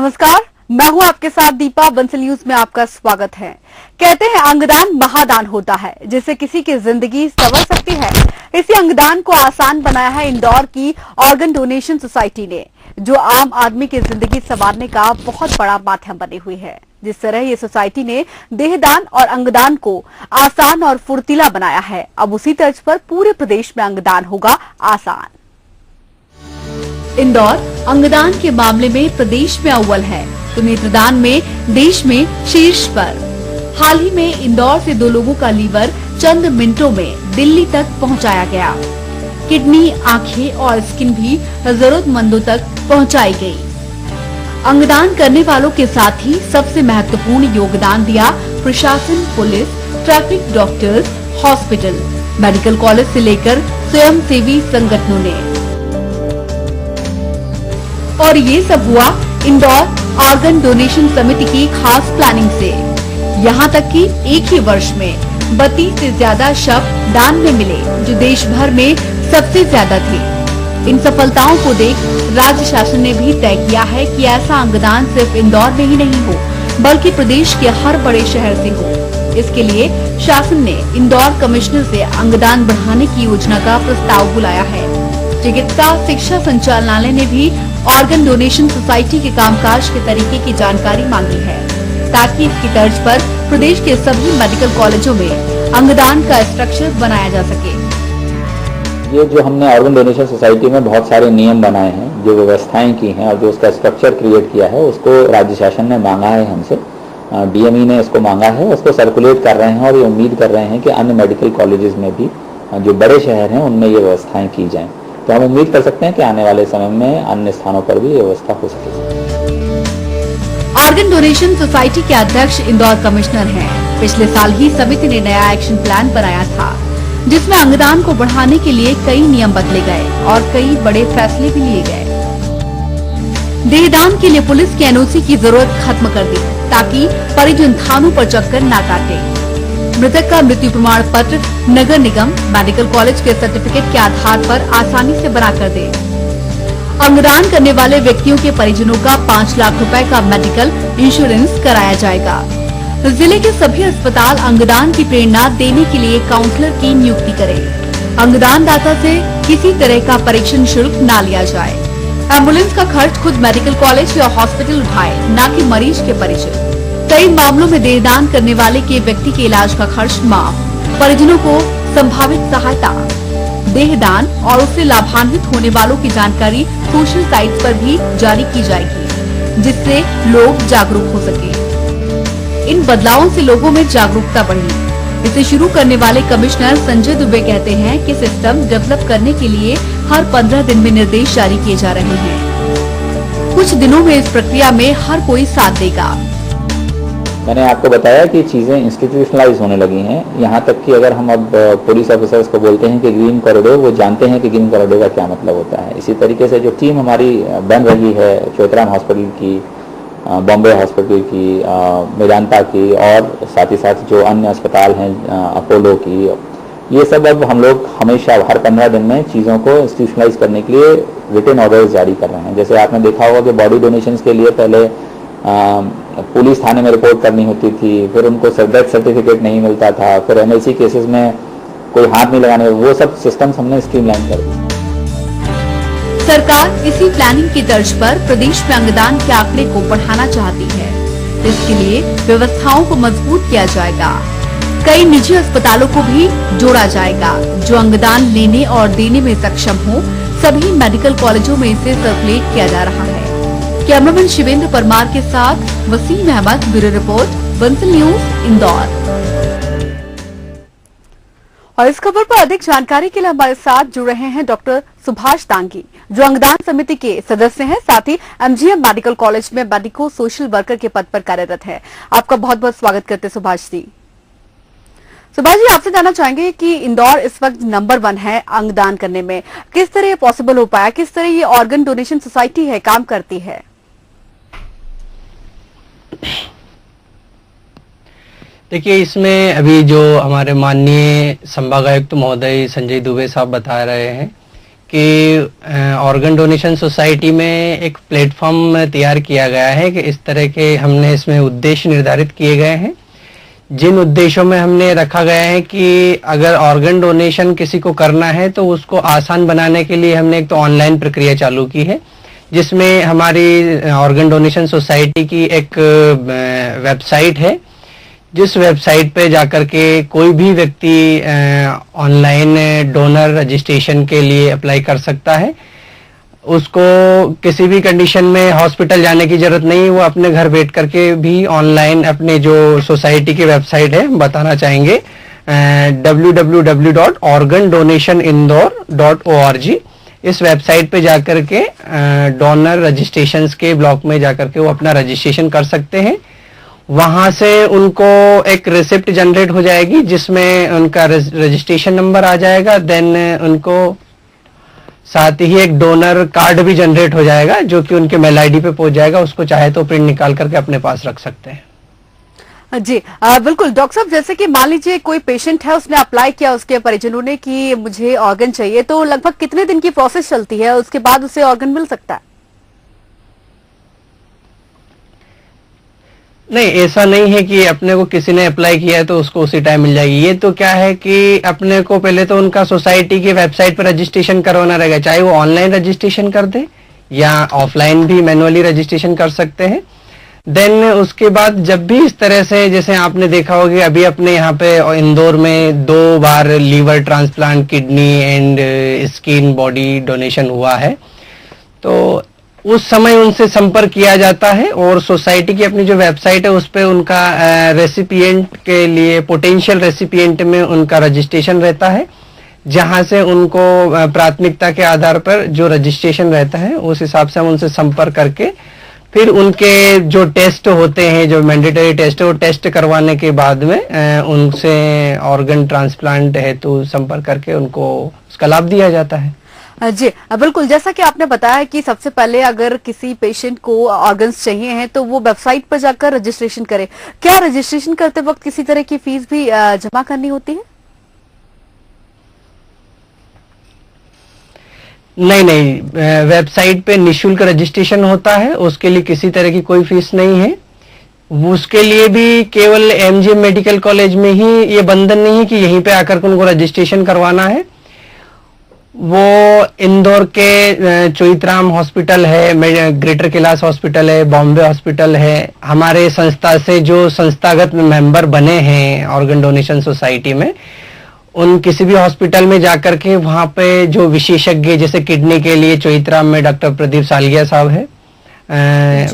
नमस्कार, मैं हूं आपके साथ दीपा। बंसल न्यूज में आपका स्वागत है। कहते हैं अंगदान महादान होता है, जिससे किसी की जिंदगी संवर सकती है। इसी अंगदान को आसान बनाया है इंदौर की ऑर्गन डोनेशन सोसाइटी ने, जो आम आदमी की जिंदगी संवारने का बहुत बड़ा माध्यम बनी हुई है। जिस तरह ये सोसाइटी ने देहदान और अंगदान को आसान और फुर्तीला बनाया है, अब उसी तर्ज पर पूरे प्रदेश में अंगदान होगा आसान। इंदौर अंगदान के मामले में प्रदेश में अव्वल है, तो नेत्रदान में देश में शीर्ष पर। हाल ही में इंदौर से 2 लोगों का लीवर चंद मिनटों में दिल्ली तक पहुंचाया गया। किडनी, आंखें और स्किन भी जरूरतमंदों तक पहुंचाई गई। अंगदान करने वालों के साथ ही सबसे महत्वपूर्ण योगदान दिया प्रशासन, police, traffic, doctors, hospital, medical college से लेकर स्वयंसेवी संगठनों ने। और ये सब हुआ इंदौर ऑर्गन डोनेशन समिति की खास प्लानिंग से। यहाँ तक कि एक ही वर्ष में 32 से ज्यादा शव दान में मिले, जो देश भर में सबसे ज्यादा थे। इन सफलताओं को देख राज्य शासन ने भी तय किया है कि ऐसा अंगदान सिर्फ इंदौर में ही नहीं हो, बल्कि प्रदेश के हर बड़े शहर से हो। इसके लिए शासन ने इंदौर कमिश्नर से अंगदान बढ़ाने की योजना का प्रस्ताव बुलाया है। चिकित्सा शिक्षा संचालनालय ने भी ऑर्गन डोनेशन सोसाइटी के कामकाज के तरीके की जानकारी मांगी है, ताकि इसकी तर्ज पर प्रदेश के सभी मेडिकल कॉलेजों में अंगदान का स्ट्रक्चर बनाया जा सके। ये जो हमने ऑर्गन डोनेशन सोसाइटी में बहुत सारे नियम बनाए हैं, जो व्यवस्थाएं की हैं और जो उसका स्ट्रक्चर क्रिएट किया है, उसको राज्य शासन ने मांगा है हमसे। डीएमई ने इसको मांगा है, उसको सर्कुलेट कर रहे हैं और ये उम्मीद कर रहे हैं कि अन्य मेडिकल कॉलेजेस में भी, जो बड़े शहर हैं, उनमें ये व्यवस्थाएं की जाएं। तो हम उम्मीद कर सकते हैं कि आने वाले समय में अन्य स्थानों पर भी ये व्यवस्था हो सकेगी। ऑर्गन डोनेशन सोसाइटी के अध्यक्ष इंदौर कमिश्नर हैं। पिछले साल ही समिति ने नया एक्शन प्लान बनाया था, जिसमें अंगदान को बढ़ाने के लिए कई नियम बदले गए और कई बड़े फैसले भी लिए गए। देहदान के लिए पुलिस की एनओसी की जरूरत खत्म कर दी, ताकि परिजन थानों पर चक्कर न काटे। मृतक का मृत्यु प्रमाण पत्र नगर निगम, मेडिकल कॉलेज के सर्टिफिकेट के आधार पर आसानी से बना कर दे। अंगदान करने वाले व्यक्तियों के परिजनों का 5 लाख रुपए का मेडिकल इंश्योरेंस कराया जाएगा। जिले के सभी अस्पताल अंगदान की प्रेरणा देने के लिए काउंसलर की नियुक्ति करें। अंगदान दाता से किसी तरह का परीक्षण शुल्क न लिया जाए। एम्बुलेंस का खर्च खुद मेडिकल कॉलेज या हॉस्पिटल उठाए, न कि मरीज के परिजन। कई मामलों में देहदान करने वाले के व्यक्ति के इलाज का खर्च माफ। परिजनों को संभावित सहायता, देहदान और उससे लाभान्वित होने वालों की जानकारी सोशल साइट्स पर भी जारी की जाएगी, जिससे लोग जागरूक हो सके। इन बदलावों से लोगों में जागरूकता बढ़ी। इसे शुरू करने वाले कमिश्नर संजय दुबे कहते हैं कि सिस्टम डेवलप करने के लिए हर 15 दिन में निर्देश जारी किए जा रहे हैं। कुछ दिनों में इस प्रक्रिया में हर कोई साथ देगा। मैंने आपको बताया कि चीज़ें इंस्टीट्यूशनलाइज होने लगी हैं। यहाँ तक कि अगर हम अब पुलिस ऑफिसर्स को बोलते हैं कि ग्रीन कॉरिडोर, वो जानते हैं कि ग्रीन कॉरिडोर का क्या मतलब होता है। इसी तरीके से जो टीम हमारी बन रही है, चौथराम हॉस्पिटल की, बॉम्बे हॉस्पिटल की, मेदांता की, और साथ ही साथ जो अन्य अस्पताल हैं, अपोलो की, ये सब अब हम लोग हमेशा हर 15 दिन में चीज़ों को इंस्टीट्यूशनलाइज करने के लिए रिटन ऑर्डर्स जारी कर रहे हैं। जैसे आपने देखा होगा कि बॉडी डोनेशन के लिए पहले पुलिस थाने में रिपोर्ट करनी होती थी, फिर उनको डेथ सर्टिफिकेट नहीं मिलता था, फिर एमएलसी केसेस में कोई हाथ नहीं लगाने, वो सब सिस्टम्स हमने स्ट्रीमलाइन कर दी। सरकार इसी प्लानिंग की तर्ज पर प्रदेश में अंगदान के आंकड़े को बढ़ाना चाहती है। इसके लिए व्यवस्थाओं को मजबूत किया जाएगा। कई निजी अस्पतालों को भी जोड़ा जाएगा, जो अंगदान लेने और देने में सक्षम हो। सभी मेडिकल कॉलेजों में इसे सर्कुलेट किया जा रहा है। कैमरामैन शिवेंद्र परमार के साथ Wasim Ahmad, bureau report, Bansal news, Indore. और इस खबर पर अधिक जानकारी के लिए हमारे साथ जुड़ रहे हैं डॉक्टर सुभाष दांगी, जो अंगदान समिति के सदस्य हैं, साथ ही एमजीएम मेडिकल कॉलेज में मेडिको सोशल वर्कर के पद पर कार्यरत है। आपका बहुत बहुत स्वागत करते हैं सुभाष जी। सुभाष जी, आपसे जानना चाहेंगे कि इंदौर इस वक्त नंबर 1 है अंगदान करने में। किस तरह ये पॉसिबल हो पाया, किस तरह ये ऑर्गन डोनेशन सोसाइटी है काम करती है? देखिए, इसमें अभी जो हमारे माननीय संभागायुक्त महोदय संजय दुबे साहब बता रहे हैं कि ऑर्गन डोनेशन सोसाइटी में एक प्लेटफॉर्म तैयार किया गया है कि इस तरह के हमने इसमें उद्देश्य निर्धारित किए गए हैं, जिन उद्देश्यों में हमने रखा गया है कि अगर ऑर्गन डोनेशन किसी को करना है तो उसको आसान बनाने के लिए हमने एक तो ऑनलाइन प्रक्रिया चालू की है, जिसमें हमारी ऑर्गन डोनेशन सोसाइटी की एक वेबसाइट है, जिस वेबसाइट पे जाकर के कोई भी व्यक्ति ऑनलाइन डोनर रजिस्ट्रेशन के लिए अप्लाई कर सकता है। उसको किसी भी कंडीशन में हॉस्पिटल जाने की जरूरत नहीं, वो अपने घर बैठ करके भी ऑनलाइन अपने जो सोसाइटी की वेबसाइट है बताना चाहेंगे www.organdonationindore.org, इस वेबसाइट पे जाकर के डोनर रजिस्ट्रेशंस के ब्लॉक में जाकर के वो अपना रजिस्ट्रेशन कर सकते हैं। वहां से उनको एक रिसिप्ट जनरेट हो जाएगी जिसमें उनका रजिस्ट्रेशन नंबर आ जाएगा, देन उनको साथ ही एक डोनर कार्ड भी जनरेट हो जाएगा जो कि उनके मेल आईडी पे पहुंच जाएगा। उसको चाहे तो प्रिंट निकाल करके अपने पास रख सकते हैं। जी बिल्कुल डॉक्टर साहब, जैसे कि मान लीजिए कोई पेशेंट है, उसने अप्लाई किया, उसके परिजनों ने कि मुझे ऑर्गन चाहिए, तो लगभग कितने दिन की प्रोसेस चलती है, उसके बाद उसे ऑर्गन मिल सकता है? नहीं, ऐसा नहीं है कि अपने को किसी ने अप्लाई किया है तो उसको उसी टाइम मिल जाएगी। ये तो क्या है कि अपने को पहले तो उनका सोसाइटी की वेबसाइट पर रजिस्ट्रेशन करवाना रहेगा, चाहे वो ऑनलाइन रजिस्ट्रेशन कर दे या ऑफलाइन भी मैनुअली रजिस्ट्रेशन कर सकते हैं। देन उसके बाद जब भी इस तरह से, जैसे आपने देखा होगा कि अभी अपने यहाँ पे इंदौर में 2 बार liver transplant, kidney and skin body donation हुआ है, तो उस समय उनसे संपर्क किया जाता है और सोसाइटी की अपनी जो वेबसाइट है उस पे उनका रेसिपिएंट के लिए, पोटेंशियल रेसिपिएंट में उनका रजिस्ट्रेशन रहता है, जहां से उनको प्राथमिकता के आधार पर जो रजिस्ट्रेशन रहता है उस हिसाब से हम उनसे संपर्क करके फिर उनके जो टेस्ट होते हैं, जो मैंडेटरी टेस्ट है, वो टेस्ट करवाने के बाद में उनसे ऑर्गन ट्रांसप्लांट हेतु संपर्क करके उनको उसका लाभ दिया जाता है। जी बिल्कुल, जैसा कि आपने बताया कि सबसे पहले अगर किसी पेशेंट को ऑर्गन्स चाहिए हैं तो वो वेबसाइट पर जाकर रजिस्ट्रेशन करे। क्या रजिस्ट्रेशन करते वक्त किसी तरह की फीस भी जमा करनी होती है? नहीं, वेबसाइट पे निःशुल्क रजिस्ट्रेशन होता है, उसके लिए किसी तरह की कोई फीस नहीं है। उसके लिए भी केवल एमजीएम मेडिकल कॉलेज में ही ये बंधन नहीं है कि यहीं पे आकर उनको रजिस्ट्रेशन करवाना है। वो इंदौर के चोइथराम हॉस्पिटल है, ग्रेटर कैलाश हॉस्पिटल है, बॉम्बे हॉस्पिटल है, हमारे संस्था से जो संस्थागत मेंबर बने हैं ऑर्गन डोनेशन सोसाइटी में, उन किसी भी हॉस्पिटल में जाकर के वहां पे जो विशेषज्ञ, जैसे किडनी के लिए चोइथराम में डॉक्टर प्रदीप सालिया साहब है,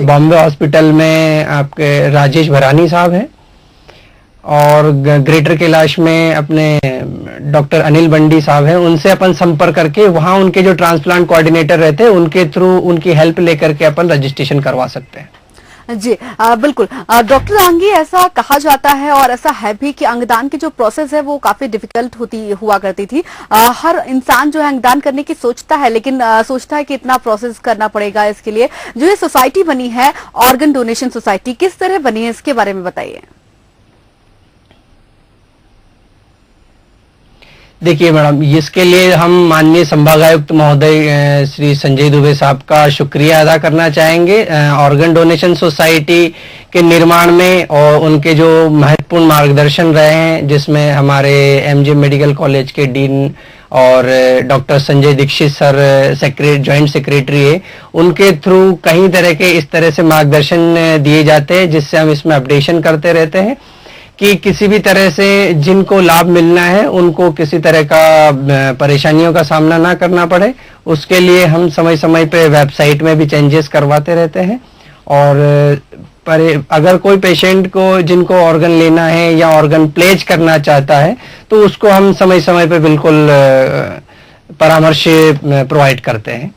बॉम्बे हॉस्पिटल में आपके राजेश भरानी साहब है, और ग्रेटर कैलाश में अपने डॉक्टर अनिल बंडी साहब हैं, उनसे अपन संपर्क करके वहां उनके जो ट्रांसप्लांट कोऑर्डिनेटर रहते हैं उनके थ्रू उनकी हेल्प लेकर के अपन रजिस्ट्रेशन करवा सकते हैं। जी बिल्कुल डॉक्टर आंगी, ऐसा कहा जाता है और ऐसा है भी कि अंगदान की जो प्रोसेस है वो काफी डिफिकल्ट हुआ करती थी। हर इंसान जो है अंगदान करने की सोचता है, लेकिन सोचता है कि इतना प्रोसेस करना पड़ेगा इसके लिए। जो ये सोसाइटी बनी है ऑर्गन डोनेशन सोसाइटी, किस तरह बनी है, इसके बारे में बताइए। देखिए मैडम, इसके लिए हम माननीय संभागायुक्त महोदय श्री संजय दुबे साहब का शुक्रिया अदा करना चाहेंगे। ऑर्गन डोनेशन सोसाइटी के निर्माण में और उनके जो महत्वपूर्ण मार्गदर्शन रहे हैं, जिसमें हमारे एमजीएम मेडिकल कॉलेज के डीन और doctor Sanjay Dixit sir joint secretary है, उनके थ्रू कई तरह के इस तरह से मार्गदर्शन दिए जाते हैं, जिससे हम इसमें अपडेशन करते रहते हैं कि किसी भी तरह से जिनको लाभ मिलना है उनको किसी तरह का परेशानियों का सामना ना करना पड़े। उसके लिए हम समय समय पे वेबसाइट में भी चेंजेस करवाते रहते हैं। और अगर कोई पेशेंट को जिनको ऑर्गन लेना है या ऑर्गन प्लेज करना चाहता है तो उसको हम समय समय पे बिल्कुल परामर्श प्रोवाइड करते हैं।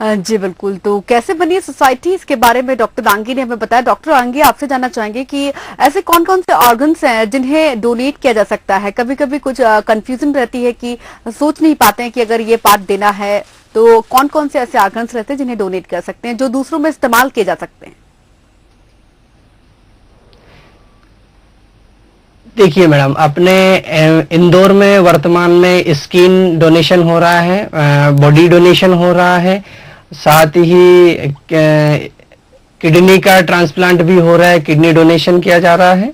जी बिल्कुल, तो कैसे बनी सोसाइटी, इसके बारे में डॉक्टर आंगी ने हमें बताया। डॉक्टर आंगी, आपसे जानना चाहेंगे कि ऐसे कौन कौन से ऑर्गन्स हैं जिन्हें डोनेट किया जा सकता है? कभी कभी कुछ कंफ्यूजन रहती है कि सोच नहीं पाते हैं कि अगर ये पार्ट देना है, तो कौन कौन से ऐसे ऑर्गन्स रहते हैं जिन्हें डोनेट कर सकते हैं, जो दूसरों में इस्तेमाल किए जा सकते हैं? देखिए मैडम, अपने इंदौर में वर्तमान में स्किन डोनेशन हो रहा है, बॉडी डोनेशन हो रहा है, साथ ही किडनी का ट्रांसप्लांट भी हो रहा है, किडनी डोनेशन किया जा रहा है।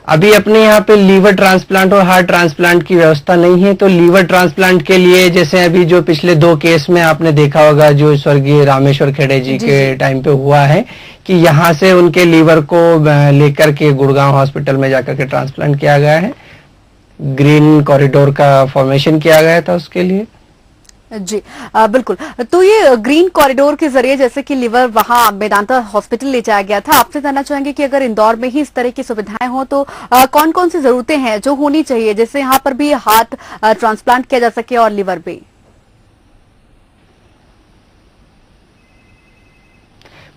अभी अपने यहाँ पे लीवर ट्रांसप्लांट और हार्ट ट्रांसप्लांट की व्यवस्था नहीं है, तो लीवर ट्रांसप्लांट के लिए जैसे अभी जो पिछले 2 केस में आपने देखा होगा, जो स्वर्गीय रामेश्वर खेड़े जी के टाइम पे हुआ है कि यहाँ से उनके लीवर को लेकर के गुड़गांव हॉस्पिटल में जाकर के ट्रांसप्लांट किया गया है। ग्रीन कॉरिडोर का फॉर्मेशन किया गया था उसके लिए। जी बिल्कुल। तो ये ग्रीन कॉरिडोर के जरिए जैसे कि लिवर वहां मेदांता हॉस्पिटल ले जाया गया था, आपसे जानना चाहेंगे कि अगर इंदौर में ही इस तरह की सुविधाएं हो तो कौन कौन सी जरूरतें हैं जो होनी चाहिए, जैसे यहाँ पर भी हार्ट ट्रांसप्लांट किया जा सके और लिवर भी?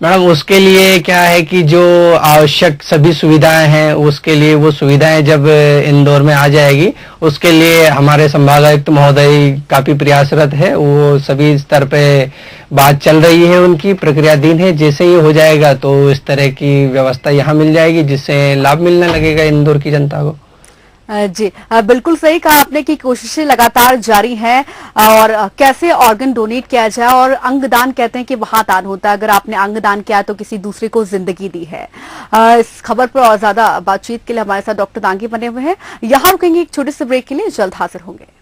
मैडम, उसके लिए क्या है कि जो आवश्यक सभी सुविधाएं हैं, उसके लिए वो सुविधाएं जब इंदौर में आ जाएगी, उसके लिए हमारे संभागायुक्त महोदय काफी प्रयासरत है। वो सभी स्तर पे बात चल रही है, उनकी प्रक्रियाधीन है। जैसे ही हो जाएगा तो इस तरह की व्यवस्था यहाँ मिल जाएगी, जिससे लाभ मिलने लगेगा इंदौर की जनता को। जी बिल्कुल सही कहा आपने कि कोशिशें लगातार जारी हैं और कैसे ऑर्गन डोनेट किया जाए, और अंगदान कहते हैं कि वहां दान होता है। अगर आपने अंगदान किया तो किसी दूसरे को जिंदगी दी है। इस खबर पर और ज्यादा बातचीत के लिए हमारे साथ डॉक्टर दांगी बने हुए हैं। यहां रुकेंगे एक छोटे से ब्रेक के लिए, जल्द हाजिर होंगे।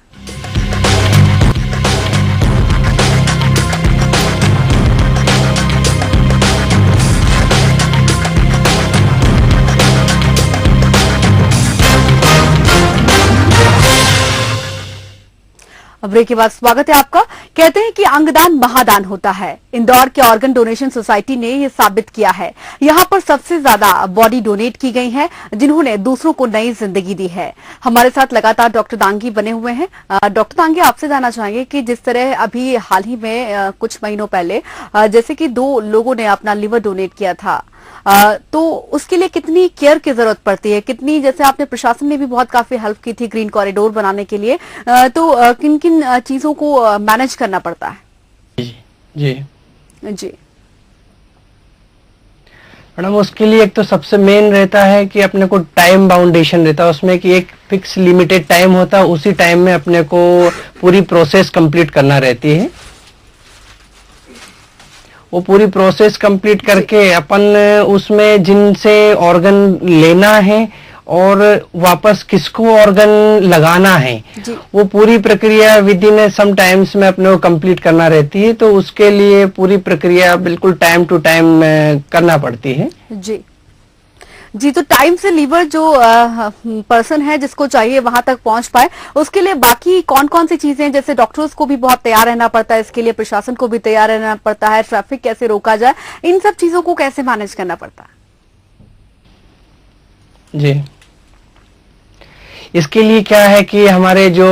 ब्रेक के बाद स्वागत है आपका। कहते हैं कि अंगदान महादान होता है। इंदौर के ऑर्गन डोनेशन सोसाइटी ने यह साबित किया है। यहां पर सबसे ज्यादा बॉडी डोनेट की गई है, जिन्होंने दूसरों को नई जिंदगी दी है। हमारे साथ लगातार डॉक्टर दांगी बने हुए हैं। डॉक्टर दांगी, आपसे जानना चाहेंगे कि जिस तरह अभी हाल ही में कुछ महीनों पहले जैसे कि 2 लोगों ने अपना लिवर डोनेट किया था, तो उसके लिए कितनी केयर की जरूरत पड़ती है, कितनी, जैसे आपने प्रशासन ने भी बहुत काफी हेल्प की थी ग्रीन कॉरिडोर बनाने के लिए, तो किन किन चीजों को मैनेज करना पड़ता है? जी जी मैडम, उसके लिए एक तो सबसे मेन रहता है कि अपने को टाइम बाउंडेशन रहता है उसमें, कि एक फिक्स लिमिटेड टाइम होता है, उसी टाइम में अपने को पूरी प्रोसेस कंप्लीट करना रहती है। वो पूरी प्रोसेस कंप्लीट करके अपन उसमें जिनसे ऑर्गन लेना है और वापस किसको ऑर्गन लगाना है, वो पूरी प्रक्रिया विद इन सम टाइम्स में अपने को कंप्लीट करना रहती है। तो उसके लिए पूरी प्रक्रिया बिल्कुल टाइम टू टाइम करना पड़ती है। जी, तो टाइम से लीवर जो पर्सन है जिसको चाहिए वहां तक पहुंच पाए, उसके लिए बाकी कौन कौन सी चीजें, जैसे डॉक्टर्स को भी बहुत तैयार रहना पड़ता है, इसके लिए प्रशासन को भी तैयार रहना पड़ता है, ट्रैफिक कैसे रोका जाए, इन सब चीजों को कैसे मैनेज करना पड़ता है? जी, इसके लिए क्या है कि हमारे जो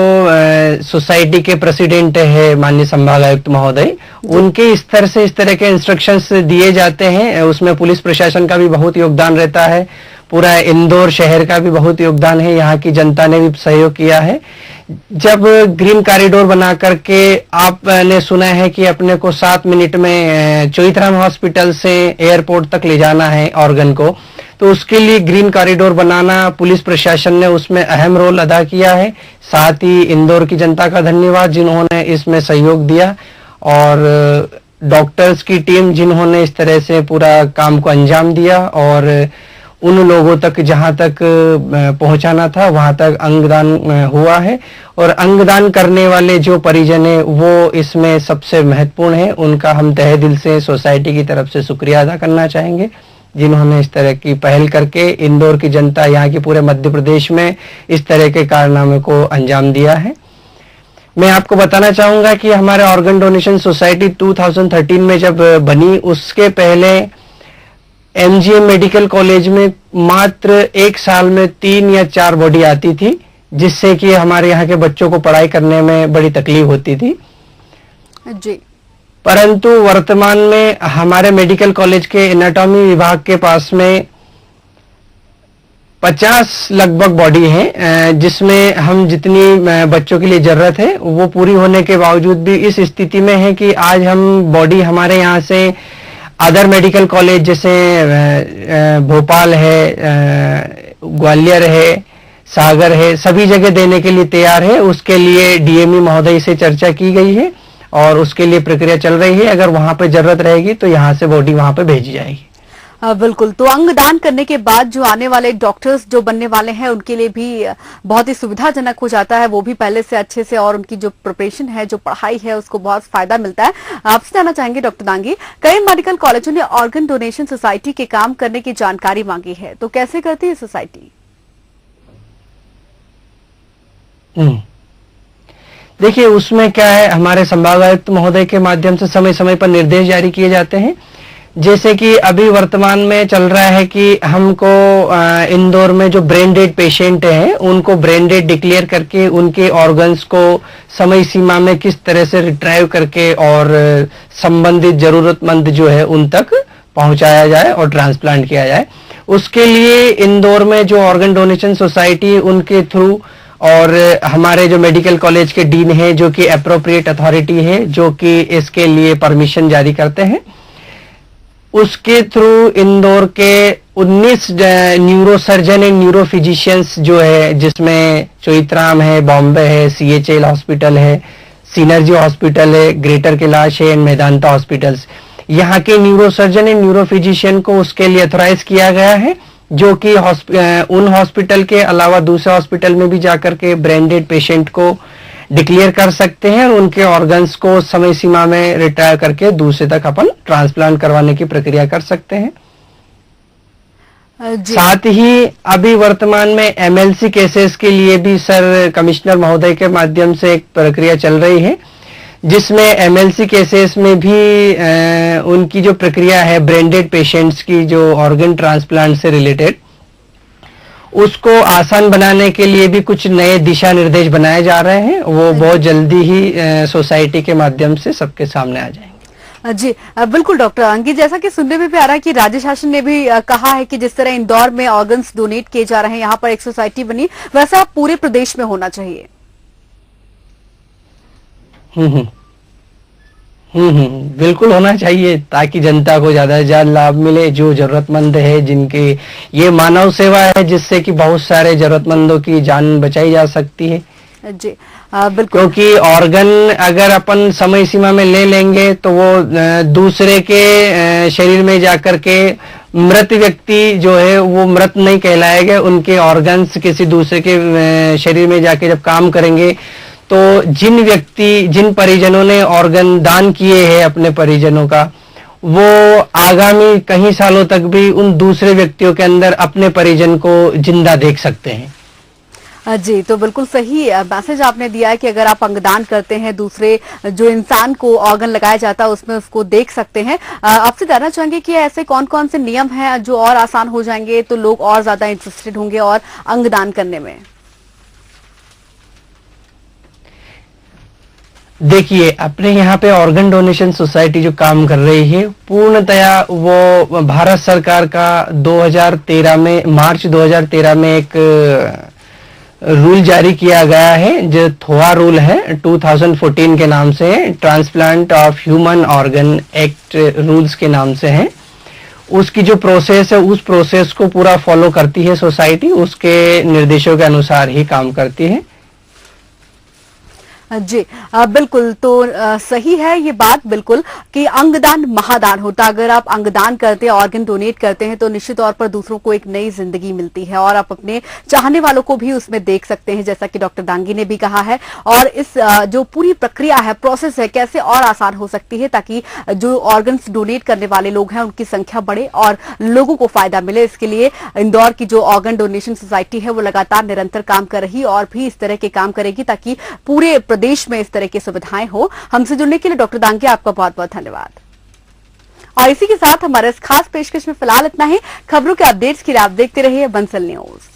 सोसाइटी के प्रेसिडेंट है माननीय संभागायुक्त महोदय, उनके स्तर से इस तरह के इंस्ट्रक्शंस दिए जाते हैं। उसमें पुलिस प्रशासन का भी बहुत योगदान रहता है, पूरा इंदौर शहर का भी बहुत योगदान है, यहाँ की जनता ने भी सहयोग किया है। जब ग्रीन कॉरिडोर बना करके आपने सुना है कि अपने को 7 मिनट में चोइथराम हॉस्पिटल से एयरपोर्ट तक ले जाना है ऑर्गन को, तो उसके लिए ग्रीन कॉरिडोर बनाना पुलिस प्रशासन ने उसमें अहम रोल अदा किया है। साथ ही इंदौर की जनता का धन्यवाद जिन्होंने इसमें सहयोग दिया, और डॉक्टर्स की टीम जिन्होंने इस तरह से पूरा काम को अंजाम दिया और उन लोगों तक जहां तक पहुंचाना था वहां तक अंगदान हुआ है। और अंगदान करने वाले जो परिजन है वो इसमें सबसे महत्वपूर्ण है। उनका हम तहे दिल से सोसाइटी की तरफ से शुक्रिया अदा करना चाहेंगे, जिन्होंने इस तरह की पहल करके इंदौर की जनता, यहाँ की पूरे मध्य प्रदेश में इस तरह के कारनामे को अंजाम दिया है। मैं आपको बताना चाहूंगा कि हमारे ऑर्गन डोनेशन सोसाइटी 2013 में जब बनी, उसके पहले एमजीएम मेडिकल कॉलेज में मात्र 1 साल में 3 या 4 बॉडी आती थी, जिससे कि हमारे यहाँ के बच्चों को पढ़ाई करने में बड़ी तकलीफ होती थी जी। परंतु वर्तमान में हमारे मेडिकल कॉलेज के एनाटॉमी विभाग के पास में 50 लगभग बॉडी है, जिसमें हम जितनी बच्चों के लिए जरूरत है वो पूरी होने के बावजूद भी इस स्थिति में है कि आज हम बॉडी हमारे यहाँ से अदर मेडिकल कॉलेज जैसे भोपाल है, ग्वालियर है, सागर है, सभी जगह देने के लिए तैयार है। उसके लिए डीएमई महोदय से चर्चा की गई है और उसके लिए प्रक्रिया चल रही है। अगर वहां पे जरूरत रहेगी तो यहाँ से बॉडी वहां पे भेजी जाएगी। बिल्कुल। तो अंग दान करने के बाद जो आने वाले डॉक्टर्स जो बनने वाले हैं उनके लिए भी बहुत ही सुविधाजनक हो जाता है, वो भी पहले से अच्छे से, और उनकी जो प्रिपरेशन है, जो पढ़ाई है, उसको बहुत फायदा मिलता है। आपसे जानना चाहेंगे डॉक्टर दांगी, कई मेडिकल कॉलेजों ने ऑर्गन डोनेशन सोसाइटी के काम करने की जानकारी मांगी है, तो कैसे करती है सोसाइटी? देखिए, उसमें क्या है, हमारे संभागायुक्त महोदय के माध्यम से समय समय पर निर्देश जारी किए जाते हैं। जैसे कि अभी वर्तमान में चल रहा है कि हमको इंदौर में जो ब्रेन डेड पेशेंट हैं उनको ब्रेन डेड डिक्लेयर करके उनके ऑर्गन्स को समय सीमा में किस तरह से रिट्राइव करके और संबंधित जरूरतमंद जो है उन तक पहुंचाया जाए और ट्रांसप्लांट किया जाए। उसके लिए इंदौर में जो ऑर्गन डोनेशन सोसाइटी उनके थ्रू और हमारे जो मेडिकल कॉलेज के डीन है जो कि एप्रोप्रिएट अथॉरिटी है जो कि इसके लिए परमिशन जारी करते हैं, उसके थ्रू इंदौर के 19 neuro surgeon and neuro physicians जो है, जिसमें चोइथराम है, बॉम्बे है, CHL हॉस्पिटल है, सिनर्जी हॉस्पिटल है, ग्रेटर कैलाश है एंड मेदांता हॉस्पिटल्स, यहाँ के neuro surgeon and neuro physician को उसके लिए अथोराइज किया गया है, जो कि उन हॉस्पिटल के अलावा दूसरे हॉस्पिटल में भी जाकर के ब्रेन डेड पेशेंट को डिक्लेयर कर सकते हैं और उनके ऑर्गन्स को समय सीमा में रिटायर करके दूसरे तक अपन ट्रांसप्लांट करवाने की प्रक्रिया कर सकते हैं। साथ ही अभी वर्तमान में MLC केसेस के लिए भी सर कमिश्नर महोदय के माध्यम से एक प्रक्रिया चल रही है, जिसमें MLC केसेस में भी उनकी जो प्रक्रिया है ब्रेन डेड पेशेंट्स की जो ऑर्गन ट्रांसप्लांट से रिलेटेड, उसको आसान बनाने के लिए भी कुछ नए दिशा निर्देश बनाए जा रहे हैं। वो बहुत जल्दी ही सोसाइटी के माध्यम से सबके सामने आ जाएंगे। जी बिल्कुल डॉक्टर अंगी, जैसा कि सुनने में भी आ रहा है कि राज्य शासन ने भी कहा है कि जिस तरह इंदौर में ऑर्गन्स डोनेट किए जा रहे हैं, यहाँ पर एक सोसाइटी बनी, वैसा पूरे प्रदेश में होना चाहिए। बिल्कुल होना चाहिए, ताकि जनता को ज्यादा से ज्यादा लाभ मिले। जो जरूरतमंद है, जिनके ये मानव सेवा है जिससे कि बहुत सारे जरूरतमंदों की जान बचाई जा सकती है। जी बिल्कुल, क्योंकि ऑर्गन अगर अपन समय सीमा में ले लेंगे तो वो दूसरे के शरीर में जाकर के मृत व्यक्ति जो है वो मृत नहीं कहलाएगा। उनके ऑर्गन्स किसी दूसरे के शरीर में जाके जब काम करेंगे तो जिन परिजनों ने ऑर्गन दान किए हैं अपने परिजनों का, वो आगामी कई सालों तक भी उन दूसरे व्यक्तियों के अंदर अपने परिजन को जिंदा देख सकते हैं। जी, तो बिल्कुल सही मैसेज आपने दिया है कि अगर आप अंगदान करते हैं, दूसरे जो इंसान को ऑर्गन लगाया जाता है उसमें उसको देख सकते हैं। आपसे जानना चाहेंगे कि ऐसे कौन कौन से नियम हैं जो और आसान हो जाएंगे तो लोग और ज्यादा इंटरेस्टेड होंगे और अंगदान करने में? देखिए, अपने यहाँ पे ऑर्गन डोनेशन सोसाइटी जो काम कर रही है, पूर्णतया वो भारत सरकार का 2013 में, मार्च 2013 में एक रूल जारी किया गया है जो थोआ रूल है, 2014 के नाम से है, transplant of human organ act rules के नाम से है। उसकी जो प्रोसेस है उस प्रोसेस को पूरा फॉलो करती है सोसाइटी, उसके निर्देशों के अनुसार ही काम करती है। जी बिल्कुल, तो सही है ये बात बिल्कुल कि अंगदान महादान होता है। अगर आप अंगदान करते हैं, ऑर्गन डोनेट करते हैं, तो निश्चित तौर पर दूसरों को एक नई जिंदगी मिलती है और आप अपने चाहने वालों को भी उसमें देख सकते हैं, जैसा कि डॉक्टर दांगी ने भी कहा है। और इस जो पूरी प्रक्रिया है, प्रोसेस है, कैसे और आसान हो सकती है ताकि जो ऑर्गन्स डोनेट करने वाले लोग हैं उनकी संख्या बढ़े और लोगों को फायदा मिले। इसके लिए इंदौर की जो ऑर्गन डोनेशन सोसाइटी है वो लगातार निरंतर काम कर रही और भी इस तरह के काम करेगी ताकि पूरे देश में इस तरह की सुविधाएं हो। हमसे जुड़ने के लिए डॉक्टर दांगी आपका बहुत बहुत धन्यवाद। और इसी के साथ हमारे इस खास पेशकश में फिलहाल इतना ही। खबरों के अपडेट्स के लिए आप देखते रहिए बंसल न्यूज।